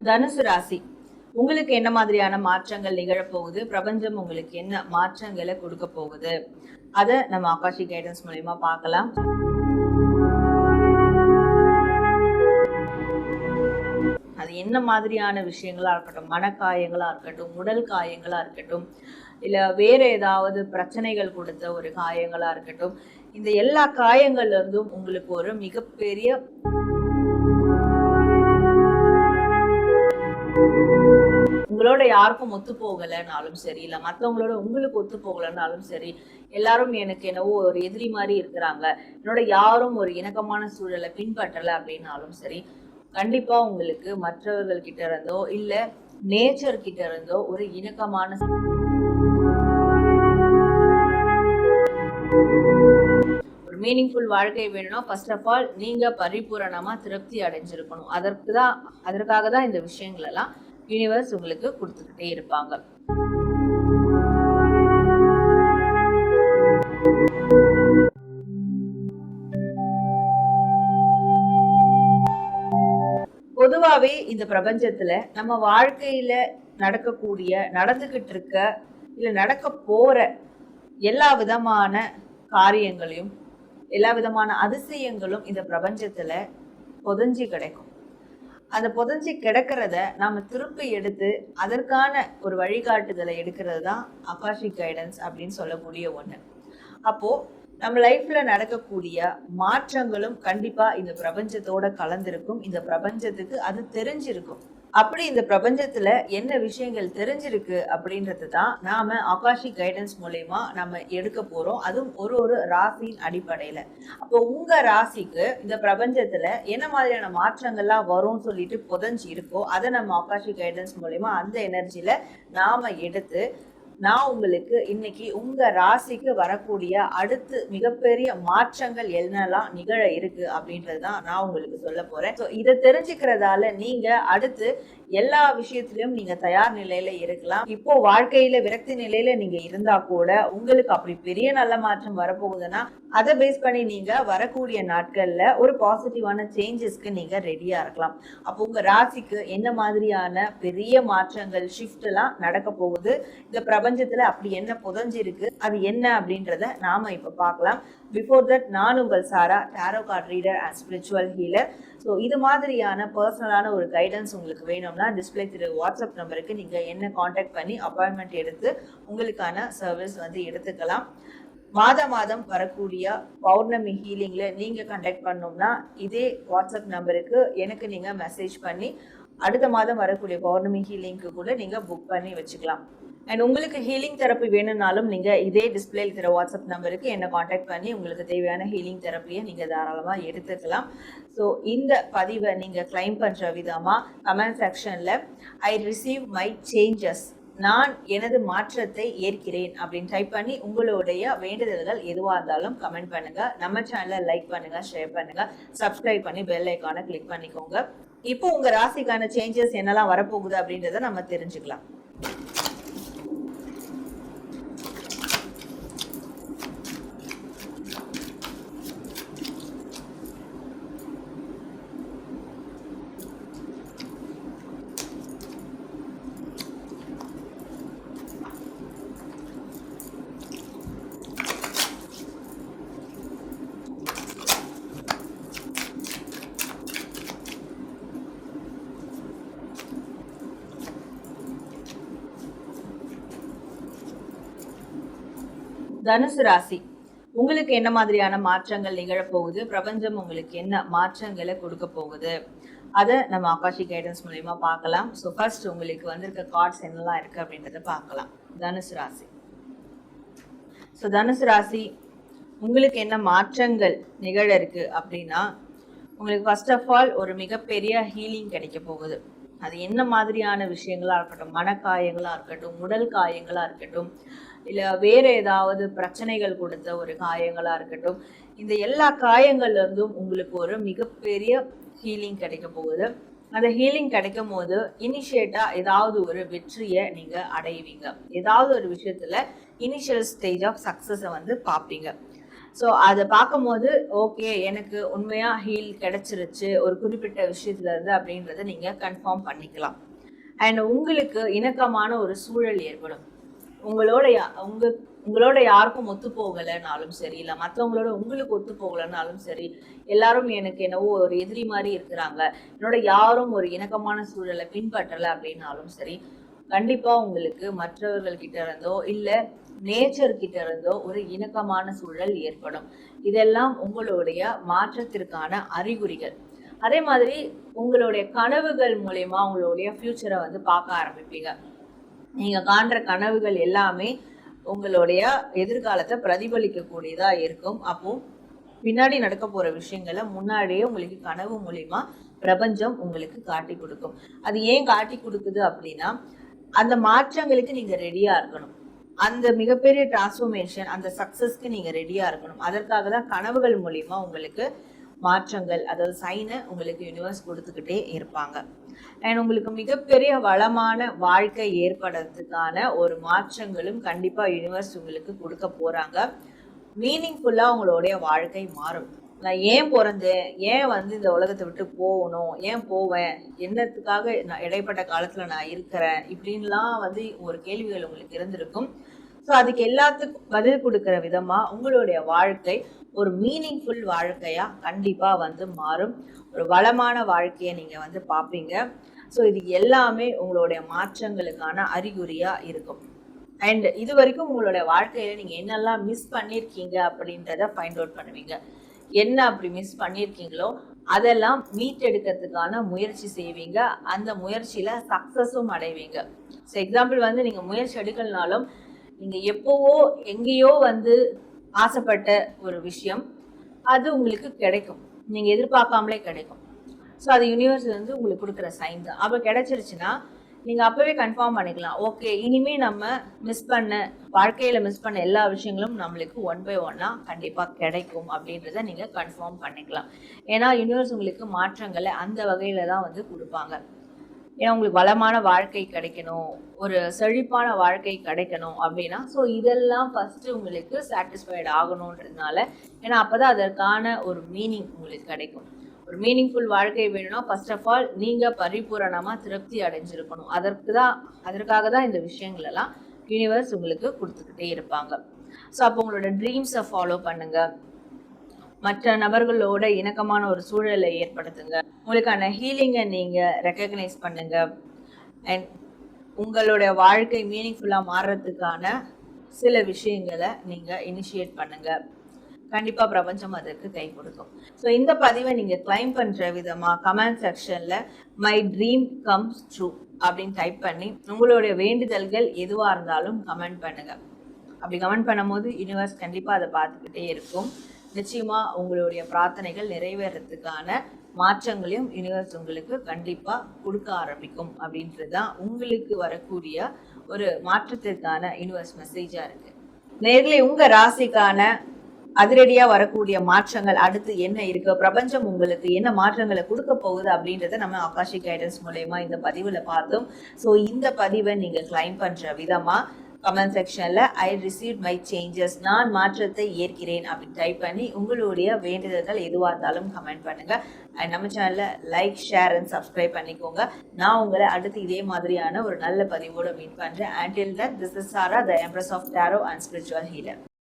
தனுசு ராசி உங்களுக்கு என்ன மாதிரியான மாற்றங்கள் நிகழப்போகுது, பிரபஞ்சம் உங்களுக்கு என்ன மாற்றங்களை கொடுக்க போகுது, அதை நம்ம ஆகாஷி கைடன்ஸ் மூலமா பார்க்கலாம். அது என்ன மாதிரியான விஷயங்களா இருக்கட்டும், மனக்காயங்களா இருக்கட்டும், உடல் காயங்களா இருக்கட்டும், இல்ல வேற ஏதாவது பிரச்சனைகள் கொடுத்த ஒரு காயங்களா இருக்கட்டும், இந்த எல்லா காயங்கள்ல இருந்தும் உங்களுக்கு ஒரு மிகப்பெரிய உங்களோட யாருக்கும் ஒத்து போகலைன்னாலும் சரி, இல்ல மற்றவங்களோட உங்களுக்கு ஒத்து போகலைன்னாலும் சரி, எல்லாரும் எனக்கு என்னவோ ஒரு எதிரி மாதிரி இருக்கிறாங்க, என்னோட யாரும் ஒரு இணக்கமான சூழலை பின்பற்றலை அப்படின்னாலும் சரி, கண்டிப்பா உங்களுக்கு மற்றவர்கள் கிட்ட இருந்தோ இல்ல நேச்சர் கிட்ட இருந்தோ ஒரு இணக்கமான ஒரு மீனிங்ஃபுல் வாழ்க்கை வேணும்னா ஃபர்ஸ்ட் ஆஃப் ஆல் நீங்க பரிபூரணமா திருப்தி அடைஞ்சிருக்கணும். அதற்காக தான் இந்த விஷயங்கள் எல்லாம் யூனிவர்ஸ் உங்களுக்கு கொடுத்துக்கிட்டே இருப்பாங்க. பொதுவாவே இந்த பிரபஞ்சத்துல நம்ம வாழ்க்கையில நடந்துகிட்டு இருக்க இல்ல நடக்க போற எல்லா விதமான காரியங்களையும் எல்லா விதமான அதிசயங்களும் இந்த பிரபஞ்சத்துல புதைஞ்சி கிடைக்கும். அந்த புதைஞ்சி கிடக்கிறத நாம திருப்பி எடுத்து அதற்கான ஒரு வழிகாட்டுதலை எடுக்கிறது தான் ஆகாஷிக் கைடன்ஸ் அப்படின்னு சொல்லக்கூடிய ஒண்ணு. அப்போ நம்ம லைஃப்ல நடக்கக்கூடிய மாற்றங்களும் கண்டிப்பா இந்த பிரபஞ்சத்தோட கலந்திருக்கும். இந்த பிரபஞ்சத்துக்கு அது தெரிஞ்சிருக்கும். அப்படி இந்த பிரபஞ்சத்துல என்ன விஷயங்கள் தெரிஞ்சிருக்கு அப்படின்றது தான் நாம ஆகாஷிக் கைடன்ஸ் மூலமா நம்ம எடுக்க போறோம். அதுவும் ஒரு ராசியின் அடிப்படையில. அப்போ உங்க ராசிக்கு இந்த பிரபஞ்சத்துல என்ன மாதிரியான மாற்றங்கள்லாம் வரும்னு சொல்லிட்டு புதைஞ்சு இருக்கோ அதை நம்ம ஆகாஷிக் கைடன்ஸ் மூலமா அந்த எனர்ஜில நாம எடுத்து நான் உங்களுக்கு இன்னைக்கு உங்க ராசிக்கு வரக்கூடிய அடுத்து மிகப்பெரிய மாற்றங்கள் என்னெல்லாம் நிகழ இருக்கு அப்படின்றதுதான் நான் உங்களுக்கு சொல்ல போறேன். ஸோ இதை தெரிஞ்சுக்கிறதால நீங்க அடுத்து எல்லா விஷயத்திலும் நீங்க தயார் நிலையில இருக்கலாம். இப்போ வாழ்க்கையில விரக்தி நிலையில நீங்க இருந்தா கூட உங்களுக்கு அப்படி பெரிய நல்ல மாற்றம் வரப்போகுதுன்னா அதை பேஸ் பண்ணி நீங்க வரக்கூடிய நாட்கள்ல ஒரு பாசிட்டிவான சேஞ்சஸ்க்கு நீங்க ரெடியா இருக்கலாம். அப்போ உங்க ராசிக்கு என்ன மாதிரியான பெரிய மாற்றங்கள் ஷிஃப்ட் எல்லாம் நடக்க போகுது, இந்த பிரபஞ்சத்துல அப்படி என்ன புதைஞ்சிருக்கு, அது என்ன அப்படின்றத நாம இப்ப பார்க்கலாம். பிஃபோர் தட் நான் உங்கள் Sara, tarot card reader and spiritual healer. So இது மாதிரியான பர்சனலான ஒரு கைடன்ஸ் உங்களுக்கு வேணும்னா டிஸ்பிளே திரு வாட்ஸ்அப் நம்பருக்கு நீங்கள் என்ன காண்டாக்ட் பண்ணி அப்பாயின்மெண்ட் எடுத்து உங்களுக்கான சர்வீஸ் எடுத்துக்கலாம். மாதம் வரக்கூடிய பௌர்ணமி ஹீலிங்ல நீங்க கண்டக்ட் பண்ணோம்னா இதே வாட்ஸ்அப் நம்பருக்கு எனக்கு நீங்க மெசேஜ் பண்ணி அடுத்த மாதம் வரக்கூடிய பௌர்ணமி ஹீலிங்க்கு கூட நீங்க புக் பண்ணி வச்சுக்கலாம். அண்ட் உங்களுக்கு ஹீலிங் தெரப்பி வேணும்னாலும் நீங்கள் இதே டிஸ்பிளே இருக்கிற வாட்ஸ்அப் நம்பருக்கு என்னை காண்டாக்ட் பண்ணி உங்களுக்கு தேவையான ஹீலிங் தெரப்பியை நீங்கள் தாராளமாக எடுத்துக்கலாம். ஸோ இந்த பதிவை நீங்கள் கிளைம் பண்ணுற விதமாக கமெண்ட் செக்ஷனில் ஐ ரிசீவ் மை சேஞ்சஸ், நான் எனது மாற்றத்தை ஏற்கிறேன் அப்படின்னு டைப் பண்ணி உங்களுடைய வேண்டுதல்கள் எதுவாக இருந்தாலும் கமெண்ட் பண்ணுங்கள். நம்ம சேனலை லைக் பண்ணுங்கள், ஷேர் பண்ணுங்கள், சப்ஸ்கிரைப் பண்ணி பெல் ஐக்கானை கிளிக் பண்ணிக்கோங்க. இப்போ உங்கள் ராசிக்கான சேஞ்சஸ் என்னெல்லாம் வரப்போகுது அப்படின்றத நம்ம தெரிஞ்சுக்கலாம். தனுசு ராசி உங்களுக்கு என்ன மாதிரியான மாற்றங்கள் நிகழப்போகுது, பிரபஞ்சம் உங்களுக்கு என்ன மாற்றங்களை கொடுக்க போகுது, அதை நம்ம ஆகாஷி கைடன்ஸ் மூலமா பார்க்கலாம். ஸோ ஃபர்ஸ்ட் உங்களுக்கு வந்திருக்க கார்ட்ஸ் என்னெல்லாம் இருக்கு அப்படின்றத பார்க்கலாம். தனுசு ராசி. ஸோ தனுசு ராசி உங்களுக்கு என்ன மாற்றங்கள் நிகழ இருக்கு அப்படின்னா, உங்களுக்கு ஃபர்ஸ்ட் ஆஃப் ஆல் ஒரு மிகப்பெரிய ஹீலிங் கிடைக்க போகுது. அது என்ன மாதிரியான விஷயங்களா இருக்கட்டும், மனக்காயங்களா இருக்கட்டும், உடல் காயங்களா இருக்கட்டும், இல்லை வேற ஏதாவது பிரச்சனைகள் கொடுத்த ஒரு காயங்களா இருக்கட்டும், இந்த எல்லா காயங்கள்ல இருந்தும் உங்களுக்கு ஒரு மிகப்பெரிய ஹீலிங் கிடைக்க போகுது. அந்த ஹீலிங் கிடைக்கும் போது இனிஷியேட்டா ஏதாவது ஒரு வெற்றியை நீங்க அடைவீங்க. ஏதாவது ஒரு விஷயத்துல இனிஷியல் ஸ்டேஜ் ஆஃப் சக்சஸை பார்ப்பீங்க. ஸோ அதை பார்க்கும்போது ஓகே எனக்கு உண்மையா ஹீல் கிடைச்சிருச்சு ஒரு குறிப்பிட்ட விஷயத்துல இருந்து அப்படின்றத நீங்க கன்ஃபார்ம் பண்ணிக்கலாம். அண்ட் உங்களுக்கு இணக்கமான ஒரு சூழல் ஏற்படும். உங்களோட யாருக்கும் ஒத்து போகலைனாலும் சரி, இல்லை மற்றவங்களோட உங்களுக்கு ஒத்து போகலைனாலும் சரி, எல்லாரும் எனக்கு என்னவோ ஒரு எதிரி மாதிரி இருக்கிறாங்க, என்னோட யாரும் ஒரு இணக்கமான சூழலை பின்பற்றலை அப்படின்னாலும் சரி, கண்டிப்பா உங்களுக்கு மற்றவர்கள் கிட்ட இருந்தோ இல்ல நேச்சர் கிட்ட இருந்தோ ஒரு இணக்கமான சூழல் ஏற்படும். இதெல்லாம் உங்களுடைய மாற்றத்திற்கான அறிகுறிகள். அதே மாதிரி உங்களுடைய கனவுகள் மூலயமா உங்களுடைய ஃபியூச்சரை வந்து பார்க்க ஆரம்பிப்பீங்க. நீங்க காண்ற கனவுகள் எல்லாமே உங்களுடைய எதிர்காலத்தை பிரதிபலிக்க கூடியதா இருக்கும். அப்போ பின்னாடி நடக்க போற விஷயங்களை முன்னாடியே உங்களுக்கு கனவு மூலியமா பிரபஞ்சம் உங்களுக்கு காட்டி கொடுக்கும். அது ஏன் காட்டி கொடுக்குது அப்படின்னா, அந்த மாற்றங்களுக்கு நீங்க ரெடியா இருக்கணும். அந்த மிகப்பெரிய டிரான்ஸ்ஃபர்மேஷன், அந்த சக்சஸ்க்கு நீங்க ரெடியா இருக்கணும். அதற்காக தான் கனவுகள் மூலியமா உங்களுக்கு மாற்றங்கள், அதாவது சைனை உங்களுக்கு யூனிவர்ஸ் கொடுத்துக்கிட்டே இருப்பாங்க. அண்ட் உங்களுக்கு மிகப்பெரிய வளமான வாழ்க்கை ஏற்படுறதுக்கான ஒரு மாற்றங்களும் கண்டிப்பா யூனிவர்ஸ் உங்களுக்கு கொடுக்க போறாங்க. மீனிங்ஃபுல்லா உங்களுடைய வாழ்க்கை மாறும். நான் ஏன் பிறந்தேன், ஏன் வந்து இந்த உலகத்தை விட்டு போகணும், ஏன் போவேன், என்னத்துக்காக நான் இடைப்பட்ட காலத்துல நான் இருக்கிறேன், இப்படின்லாம் வந்து ஒரு கேள்விகள் உங்களுக்கு இருந்திருக்கும். ஸோ அதுக்கு எல்லாத்துக்கும் பதில் கொடுக்குற விதமா உங்களுடைய வாழ்க்கை ஒரு மீனிங்ஃபுல் வாழ்க்கையா கண்டிப்பா வந்து மாறும். ஒரு வளமான வாழ்க்கையை நீங்க வந்து பார்ப்பீங்க. ஸோ இது எல்லாமே உங்களுடைய மாற்றங்களுக்கான அறிகுறியா இருக்கும். அண்ட் இது வரைக்கும் உங்களுடைய வாழ்க்கையில நீங்க என்னெல்லாம் மிஸ் பண்ணியிருக்கீங்க அப்படின்றத ஃபைண்ட் அவுட் பண்ணுவீங்க. என்ன அப்படி மிஸ் பண்ணியிருக்கீங்களோ அதெல்லாம் மீட்டெடுக்கிறதுக்கான முயற்சி செய்வீங்க. அந்த முயற்சியில சக்சஸும் அடைவீங்க. ஸோ எக்ஸாம்பிள் வந்து நீங்க முயற்சி எடுக்கலனாலும் நீங்க எப்போவோ எங்கேயோ வந்து ஆசைப்பட்ட ஒரு விஷயம் அது உங்களுக்கு கிடைக்கும். நீங்க எதிர்பார்க்காமலே கிடைக்கும். ஸோ அது யூனிவர்ஸ் வந்து உங்களுக்கு கொடுக்குற சைன் தான். அப்போ கிடைச்சிருச்சுன்னா நீங்க அப்பவே கன்ஃபார்ம் பண்ணிக்கலாம், ஓகே இனிமே நம்ம வாழ்க்கையில மிஸ் பண்ண எல்லா விஷயங்களும் நம்மளுக்கு 1 by 1 கண்டிப்பா கிடைக்கும் அப்படின்றத நீங்க கன்ஃபார்ம் பண்ணிக்கலாம். ஏன்னா யூனிவர்ஸ் உங்களுக்கு மாற்றங்களை அந்த வகையில தான் வந்து கொடுப்பாங்க. ஏன்னா உங்களுக்கு வளமான வாழ்க்கை கிடைக்கணும், ஒரு செழிப்பான வாழ்க்கை கிடைக்கணும் அப்படின்னா ஸோ இதெல்லாம் ஃபர்ஸ்ட் உங்களுக்கு சாட்டிஸ்ஃபைடு ஆகணுன்றதுனால, ஏன்னா அப்போதான் அதற்கான ஒரு மீனிங் உங்களுக்கு கிடைக்கும். ஒரு மீனிங்ஃபுல் வாழ்க்கை வேணும்னா ஃபர்ஸ்ட் ஆஃப் ஆல் நீங்க பரிபூரணமா திருப்தி அடைஞ்சிருக்கணும். அதற்காக தான் இந்த விஷயங்கள் எல்லாம் யூனிவர்ஸ் உங்களுக்கு கொடுத்துக்கிட்டே இருப்பாங்க. ஸோ அப்போ உங்களோட ட்ரீம்ஸை ஃபாலோ பண்ணுங்க, மற்ற நபர்களோட இணக்கமான ஒரு சூழலை ஏற்படுத்துங்க, உங்களுக்கான ஹீலிங்கை நீங்க ரெக்கக்னைஸ் பண்ணுங்க. அண்ட் உங்களுடைய வாழ்க்கை மீனிங்ஃபுல்லாக மாறுறதுக்கான சில விஷயங்களை நீங்க இனிஷியேட் பண்ணுங்க. கண்டிப்பா பிரபஞ்சம் அதற்கு கை கொடுக்கும். ஸோ இந்த பதிவை நீங்க கிளைம் பண்ற விதமா கமெண்ட் செக்ஷன்ல மை ட்ரீம் கம்ஸ் ட்ரூ அப்படின்னு டைப் பண்ணி உங்களுடைய வேண்டுதல்கள் எதுவா இருந்தாலும் கமெண்ட் பண்ணுங்க. அப்படி கமெண்ட் பண்ணும்போது யூனிவர்ஸ் கண்டிப்பா அதை பார்த்துக்கிட்டே இருக்கும். நிச்சயமா உங்களுடைய பிரார்த்தனைகள் நிறைவேறதுக்கான மாற்றங்களையும் யூனிவர்ஸ் உங்களுக்கு கண்டிப்பா கொடுக்க ஆரம்பிக்கும். அப்படின்றதுதான் உங்களுக்கு வரக்கூடிய ஒரு மாற்றத்திற்கான யூனிவர்ஸ் மெசேஜா இருக்கு. நேர்ல உங்க ராசிக்கான அதிரடியா வரக்கூடிய மாற்றங்கள் அடுத்து என்ன இருக்கு, பிரபஞ்சம் உங்களுக்கு என்ன மாற்றங்களை கொடுக்க போகுது அப்படின்றத நம்ம ஆகாஷிக் கைடன்ஸ் மூலயமா இந்த பதிவுல பார்த்தோம். ஸோ இந்த பதிவை நீங்க கிளைம் பண்ற விதமா கமெண்ட் செக்ஷன்ல ஐ ரிசீவ் மை சேஞ்சஸ், நான் மாற்றத்தை ஏற்கிறேன் அப்படின்னு டைப் பண்ணி உங்களுடைய வேண்டுதல்கள் எதுவாக இருந்தாலும் கமெண்ட் பண்ணுங்க. அண்ட் நம்ம சேனல்ல லைக், ஷேர் அண்ட் சப்ஸ்கிரைப் பண்ணிக்கோங்க. நான் உங்களை அடுத்து இதே மாதிரியான ஒரு நல்ல பதிவோட மீட் பண்றேன். Until then, this is Sara, the Empress of Tarot and Spiritual Healer.